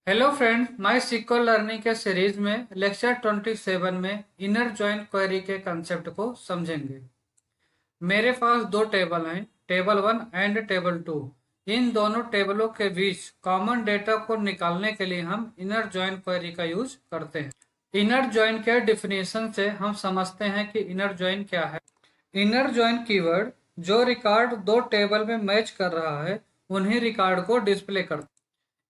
Hello friends, माई sequel learning के series में lecture 27 में इनर जॉइन क्वेरी के कंसेप्ट को समझेंगे। मेरे पास दो टेबल हैं, टेबल 1 एंड टेबल 2। इन दोनों टेबलों के बीच कॉमन डेटा को निकालने के लिए हम इनर जॉइन क्वेरी का यूज करते हैं। इनर जॉइन के डिफिनेशन से हम समझते हैं कि इनर जॉइन क्या है। इनर जॉइन कीवर्ड जो रिकॉर्ड दो टेबल में मैच कर रहा है उन्हीं रिकॉर्ड को डिस्प्ले करता है।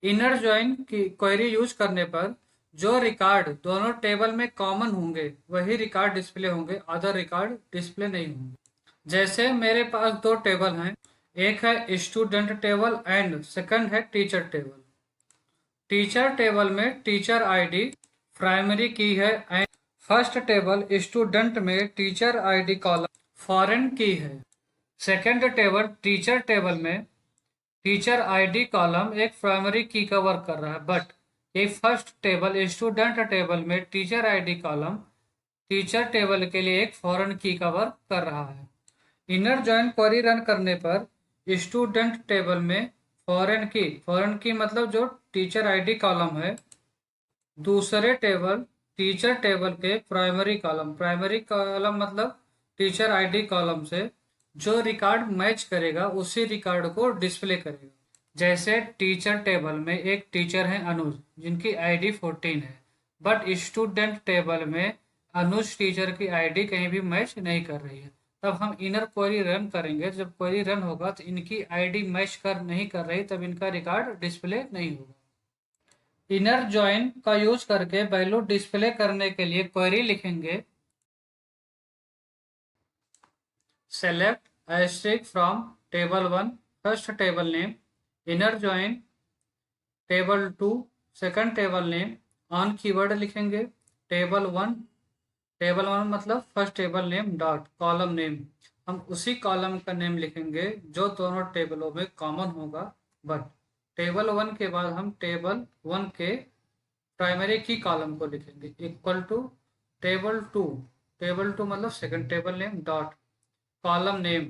इनर जॉइन की क्वेरी यूज करने पर जो रिकॉर्ड दोनों टेबल में कॉमन होंगे वही रिकॉर्ड डिस्प्ले होंगे, अदर रिकॉर्ड डिस्प्ले नहीं होंगे। जैसे मेरे पास दो टेबल हैं, एक है स्टूडेंट टेबल एंड सेकंड है टीचर टेबल। टीचर टेबल में टीचर आईडी प्राइमरी की है एंड फर्स्ट टेबल स्टूडेंट में टीचर आईडी कॉलम फॉरेन की है। सेकंड टेबल टीचर टेबल में टीचर आईडी कॉलम एक प्राइमरी की का वर्क कर रहा है, बट एक फर्स्ट टेबल स्टूडेंट टेबल में teacher ID column teacher table के लिए एक फॉरेन की का वर्क कर रहा है। इनर जॉइन क्वेरी रन करने पर स्टूडेंट टेबल में फॉरेन की मतलब जो टीचर आईडी कॉलम है, दूसरे टेबल टीचर टेबल के प्राइमरी कॉलम मतलब टीचर आईडी कॉलम से जो रिकॉर्ड मैच करेगा उसी रिकॉर्ड को डिस्प्ले करेगा। जैसे टीचर टेबल में एक टीचर है अनुज जिनकी आईडी 14 है, बट स्टूडेंट टेबल में अनुज टीचर की आईडी कहीं भी मैच नहीं कर रही है। तब हम इनर क्वेरी रन करेंगे, जब क्वेरी रन होगा तो इनकी आईडी मैच नहीं कर रही, तब इनका रिकॉर्ड डिस्प्ले नहीं होगा। इनर जॉइन का यूज करके वैल्यू डिस्प्ले करने के लिए क्वेरी लिखेंगे select asterisk from table 1 first table name, inner join table 2 second table name, on keyword लिखेंगे टेबल 1 मतलब first table name dot column name, हम उसी कॉलम का नेम लिखेंगे जो दोनों टेबलों में कॉमन होगा, बट टेबल 1 के बाद हम टेबल 1 के प्राइमरी की कॉलम को लिखेंगे इक्वल टू टेबल टू मतलब second table name dot column name.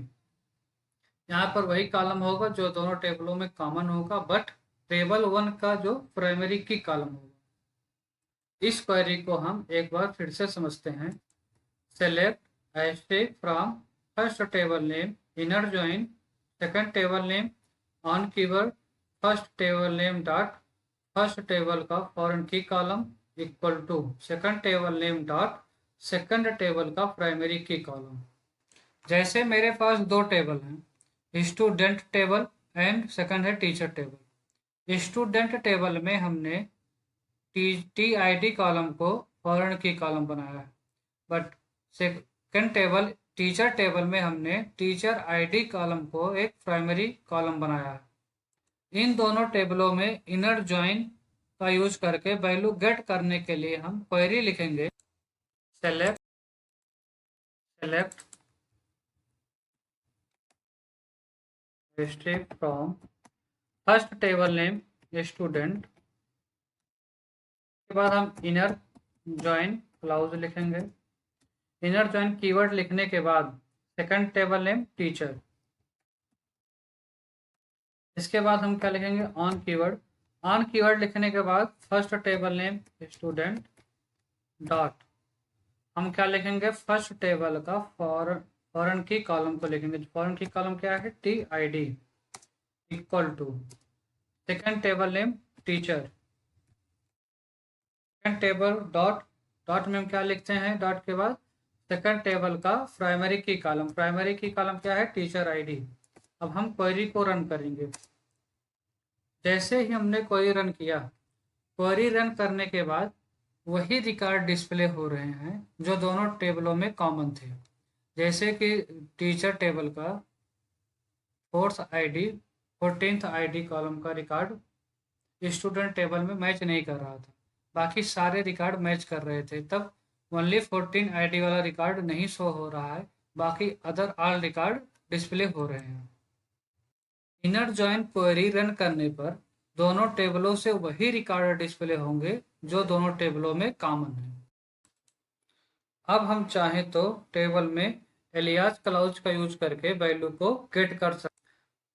यहाँ पर वही कॉलम होगा जो दोनों टेबलों में कॉमन होगा, बट टेबल 1 का जो प्राइमरी की कॉलम होगा। इस क्वेरी को हम एक बार फिर से समझते हैं। Select asterisk from first table name, inner join second table name, on keyword first table name dot first table का फॉरेन की column equal to second table name dot second table का प्राइमरी की कॉलम। जैसे मेरे पास दो table हैं, student table and second है टीचर टेबल। स्टूडेंट टेबल में हमने टी आई डी कॉलम को फॉरेन की कॉलम बनाया है, but second table teacher table में हमने टीचर आईडी कॉलम को एक प्राइमरी कॉलम बनाया है। इन दोनों टेबलों में इनर जॉइन का यूज करके वैल्यू गेट करने के लिए हम क्वेरी लिखेंगे select asterisk from first table name student के बाद हम इनर जॉइन क्लाउज लिखेंगे। इनर जॉइन कीवर्ड लिखने के बाद सेकंड टेबल नेम टीचर, इसके बाद हम क्या लिखेंगे ऑन कीवर्ड लिखने के बाद first table name student dot हम क्या लिखेंगे फर्स्ट टेबल का फॉरेन की कॉलम को लिखेंगे। फॉरेन की कॉलम क्या है T I D equal to second table name teacher, second table dot में हम क्या लिखते हैं डॉट के बाद सेकंड टेबल का प्राइमरी की कॉलम क्या है टीचर आईडी। अब हम क्वेरी को रन करेंगे। जैसे ही हमने क्वेरी रन किया, क्वेरी रन करने के बाद वही रिकॉर्ड डिस्प्ले हो रहे हैं जो दोनों टेबलों में कॉमन थे। जैसे कि टीचर टेबल का 14th आईडी कॉलम का रिकॉर्ड स्टूडेंट टेबल में मैच नहीं कर रहा था, बाकी सारे रिकॉर्ड मैच कर रहे थे, तब ओनली 14 आईडी वाला रिकॉर्ड नहीं शो हो रहा है, बाकी अदर ऑल रिकॉर्ड डिस्प्ले हो रहे हैं। इनर जॉइन क्वेरी रन करने पर दोनों टेबलों से वही रिकॉर्ड डिस्प्ले होंगे जो दोनों टेबलों में कॉमन है। अब हम चाहें तो टेबल में एलियास क्लाउज का यूज करके वैल्यू को गेट कर सकते।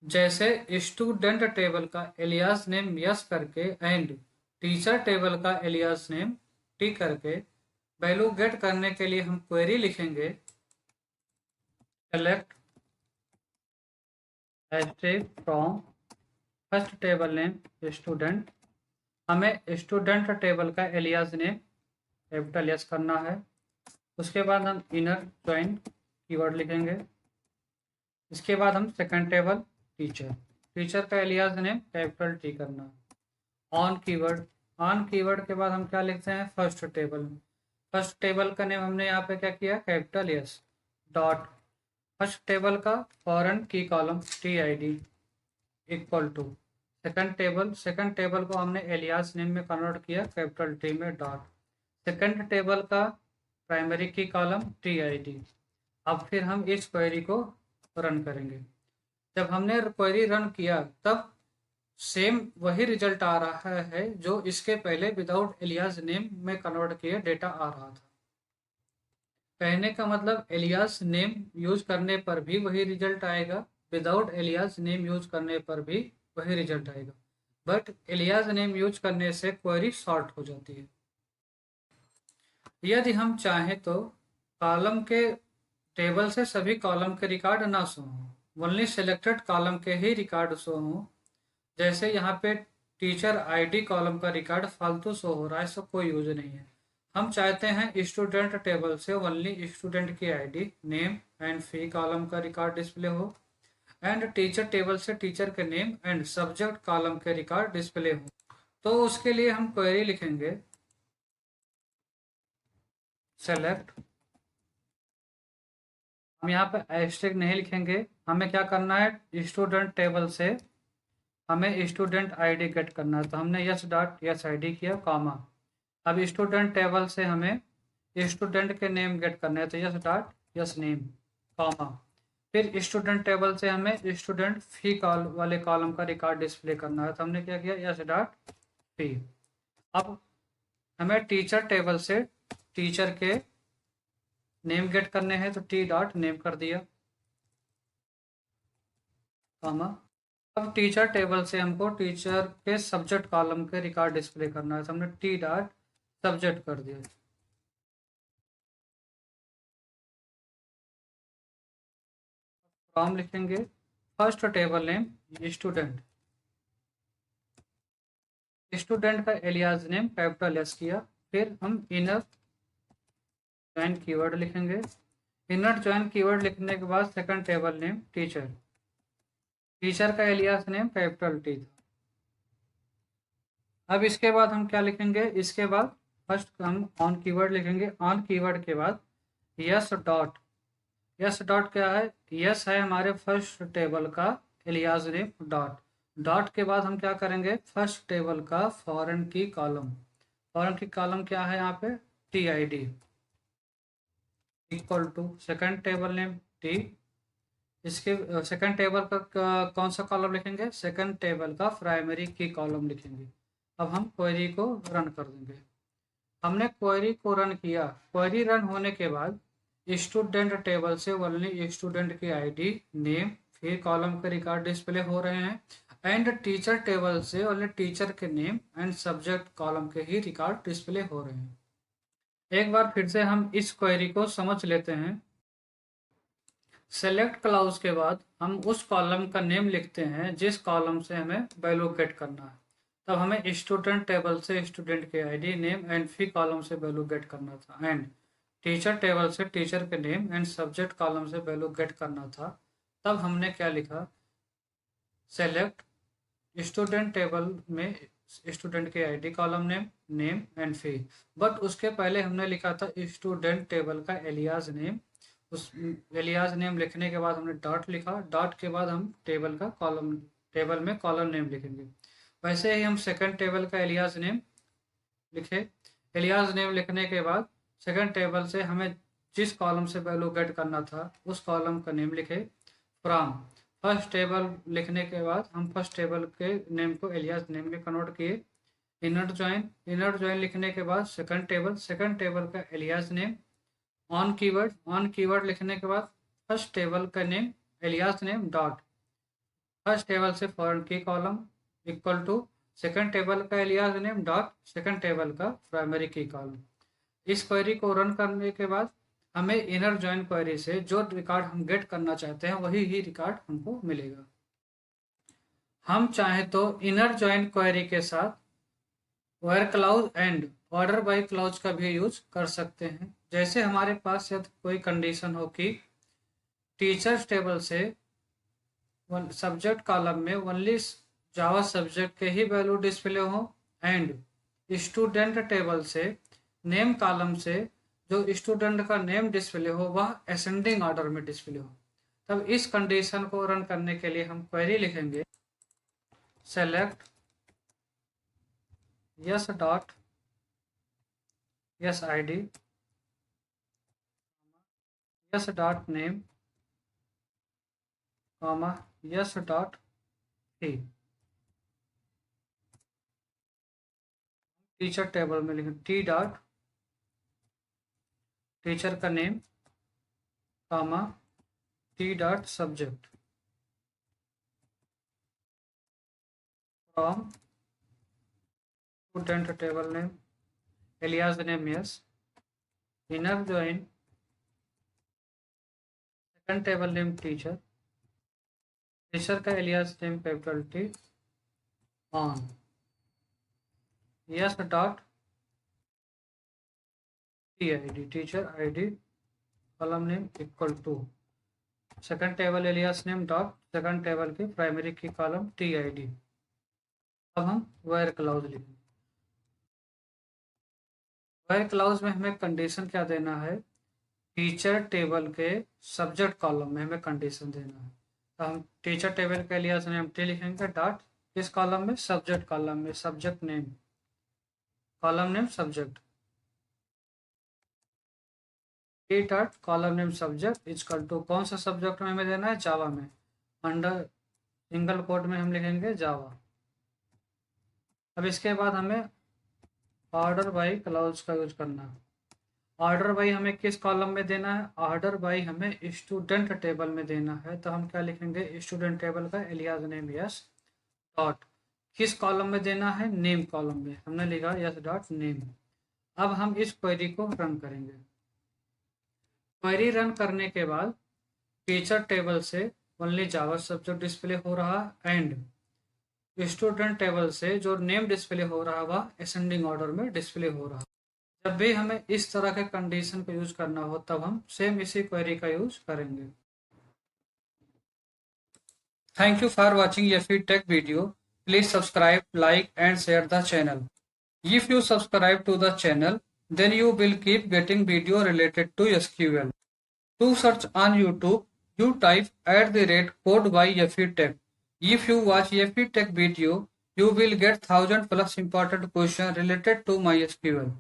जैसे स्टूडेंट टेबल का एलियास नेम यस करके एंड टीचर टेबल का एलियास नेम टी करके वैल्यू गेट करने के लिए हम क्वेरी लिखेंगे select hashtag from first table name student. हमें स्टूडेंट टेबल का एलियास नेम कैपिटल एस करना है। उसके बाद हम इनर ज्वाइन कीवर्ड लिखेंगे। इसके बाद हम सेकंड टेबल टीचर, टीचर का एलियास नेम कैपिटल टी करना है। ऑन कीवर्ड, ऑन कीवर्ड के बाद हम क्या लिखते हैं फर्स्ट टेबल। फर्स्ट टेबल का नेम हमने यहाँ पे क्या किया capital S dot first table का फॉरेन की column T I D equal to second table को हमने एलियास नेम में कन्वर्ट किया कैपिटल टी में डॉट सेकंड टेबल का प्राइमरी की कॉलम टी आई डी। अब फिर हम इस क्वेरी को रन करेंगे। जब हमने क्वेरी रन किया तब सेम वही रिजल्ट आ रहा है जो इसके पहले विदाउट एलियास नेम में कन्वर्ट किए डेटा आ रहा था। कहने का मतलब एलियास नेम यूज करने पर भी वही रिजल्ट आएगा, विदाउट एलियास नेम यूज करने पर भी वही रिजल्ट आएगा, बट एलियास नेम यूज करने से क्वेरी शॉर्ट हो जाती है। यदि हम चाहें तो कॉलम के टेबल से सभी कॉलम के रिकॉर्ड ना शो हो, ओनली सिलेक्टेड कॉलम के ही रिकॉर्ड शो हो। जैसे यहाँ पे टीचर आईडी कॉलम का रिकॉर्ड फालतू शो हो रहा है, इसका कोई यूज नहीं है। हम चाहते हैं स्टूडेंट टेबल से ओनली स्टूडेंट की ID name and fee column का रिकॉर्ड डिस्प्ले हो, एंड टीचर टेबल से टीचर के नेम एंड सब्जेक्ट कॉलम के रिकॉर्ड डिस्प्ले हो। तो उसके लिए हम क्वेरी लिखेंगे सेलेक्ट, हम यहाँ पे एस्टेरिक नहीं लिखेंगे, हमें क्या करना है स्टूडेंट टेबल से हमें स्टूडेंट आईडी गेट करना है। तो हमने यस डॉट यस आईडी किया कॉमा। अब स्टूडेंट टेबल से हमें स्टूडेंट के नेम गेट करना है, तो yes dot yes name comma. फिर स्टूडेंट टेबल से हमें स्टूडेंट फी कॉल वाले कॉलम का रिकॉर्ड डिस्प्ले करना है, तो हमने क्या किया यस डॉट फी। अब हमें टीचर टेबल से टीचर के नेम गेट करने हैं, तो टी डॉट नेम कर दिया कॉमा। अब टीचर टेबल से हमको टीचर के सब्जेक्ट कॉलम के रिकॉर्ड डिस्प्ले करना है, तो हमने टी डॉट सब्जेक्ट कर दिया। फ्रॉम लिखेंगे first table name student, student का एलियास नेम कैपिटल एस किया। फिर हम इनर ज्वाइन कीवर्ड लिखेंगे। इनर ज्वाइन कीवर्ड लिखने के बाद second table name teacher, teacher का एलियास नेम कैपिटल टी था। अब इसके बाद हम क्या लिखेंगे, इसके बाद फर्स्ट हम ऑन कीवर्ड लिखेंगे। ऑन कीवर्ड के बाद यस डॉट, यस डॉट क्या है, यस है हमारे फर्स्ट टेबल का एलियास नेम डॉट, डॉट के बाद हम क्या करेंगे फर्स्ट टेबल का फॉरेन की कॉलम, फॉरेन की कॉलम क्या है यहाँ पे T I D equal to second table name T. इसके सेकंड टेबल का कौन सा कॉलम लिखेंगे, सेकंड टेबल का प्राइमरी की कॉलम लिखेंगे। अब हम क्वेरी को रन कर देंगे। हमने क्वेरी को रन किया, क्वेरी रन होने के बाद स्टूडेंट टेबल से ओनली स्टूडेंट की आईडी नेम फिर कॉलम के रिकॉर्ड डिस्प्ले हो रहे हैं, एंड टीचर टेबल से ओनली टीचर के नेम एंड सब्जेक्ट कॉलम के ही रिकॉर्ड डिस्प्ले हो रहे हैं। एक बार फिर से हम इस क्वेरी को समझ लेते हैं। सेलेक्ट क्लाउज के बाद हम उस कॉलम का नेम लिखते हैं जिस कॉलम से हमें वैल्यू गेट करना है। तब हमें स्टूडेंट टेबल से स्टूडेंट के ID name and fee column से वैल्यू गेट करना था, एंड टीचर टेबल से टीचर के नेम एंड सब्जेक्ट कॉलम से वैल्यू गेट करना था। तब हमने क्या लिखा, सेलेक्ट स्टूडेंट टेबल में स्टूडेंट के ID column name name and fee, but उसके पहले हमने लिखा था स्टूडेंट टेबल का एलियास नेम। उस एलियास नेम लिखने के बाद हमने डॉट लिखा, डॉट के बाद हम टेबल का कॉलम, टेबल में कॉलम नेम लिखेंगे। वैसे ही हम सेकंड टेबल का एलियास नेम लिखे। एलियास नेम लिखने के बाद सेकंड टेबल से हमें जिस कॉलम से वैल्यू गेट करना था उस कॉलम का नेम लिखे। फ्रॉम फर्स्ट टेबल लिखने के बाद हम फर्स्ट टेबल के नेम को एलियास नेम में कन्वर्ट किए। इनर ज्वाइन लिखने के बाद सेकंड टेबल का एलियास नेम। ऑन कीवर्ड लिखने के बाद फर्स्ट टेबल का name alias name dot first table से फॉरेन की column equal to second table का alias name dot second table का प्राइमरी की कॉलम। इस क्वेरी को रन करने के बाद हमें इनर जॉइन क्वेरी से जो रिकॉर्ड हम गेट करना चाहते हैं वही ही रिकॉर्ड हमको मिलेगा। हम चाहें तो इनर जॉइन क्वेरी के साथ where clause and order by clause का भी यूज कर सकते हैं। जैसे हमारे पास यदि कोई कंडीशन हो कि टीचर्स टेबल से सब्जेक्ट कॉलम में ओनली जावा सब्जेक्ट के ही वैल्यू डिस्प्ले हो एंड स्टूडेंट टेबल से नेम कॉलम से जो स्टूडेंट का नेम डिस्प्ले हो वह असेंडिंग ऑर्डर में डिस्प्ले हो, तब इस कंडीशन को रन करने के लिए हम क्वेरी लिखेंगे select S dot S id S dot name comma S dot fee. Teacher table में लिखें टी डॉट टीचर का name comma T dot subject from student table name alias name S inner join second table name teacher teacher का alias name capital T on S dot T I teacher ID column name equal to second table alias name dot second table की primary की column T I D. अब हम where clause लिखेंगे। Where clause में हमें condition क्या देना है, टीचर टेबल के सब्जेक्ट कॉलम में हमें कंडीशन देना है। तो हम टीचर टेबल के एलियास नेम टी लिखेंगे डॉट इस कॉलम में सब्जेक्ट कॉलम में subject name column name subject T dot column name subject equal to कौन सा सब्जेक्ट में हमें देना है, जावा में, अंडर सिंगल कोट में हम लिखेंगे जावा। अब इसके बाद हमें ऑर्डर बाय क्लाउज का यूज करना है। ऑर्डर बाय हमें किस कॉलम में देना है, ऑर्डर बाय हमें स्टूडेंट टेबल में देना है। तो हम क्या लिखेंगे स्टूडेंट टेबल का एलियास नेम यस डॉट किस कॉलम में देना है, नेम कॉलम में, हमने लिखा यस डॉट नेम। अब हम इस क्वेरी को रन करेंगे। क्वेरी रन करने के बाद टीचर टेबल से ओनली जावा सब्जेक्ट डिस्प्ले हो रहा एंड स्टूडेंट टेबल से जो नेम डिस्प्ले हो रहा वह असेंडिंग ऑर्डर में डिस्प्ले हो रहा। जब भी हमें इस तरह के कंडीशन को यूज करना हो तब हम सेम इसी क्वेरी का यूज करेंगे। Thank you for watching FE Tech video. Please subscribe, like and share the channel. If you subscribe to the channel, then you will keep getting video related to SQL. To search on YouTube, you type @code by FE Tech. If you watch FE Tech video, you will get 1000+ important questions related to MySQL.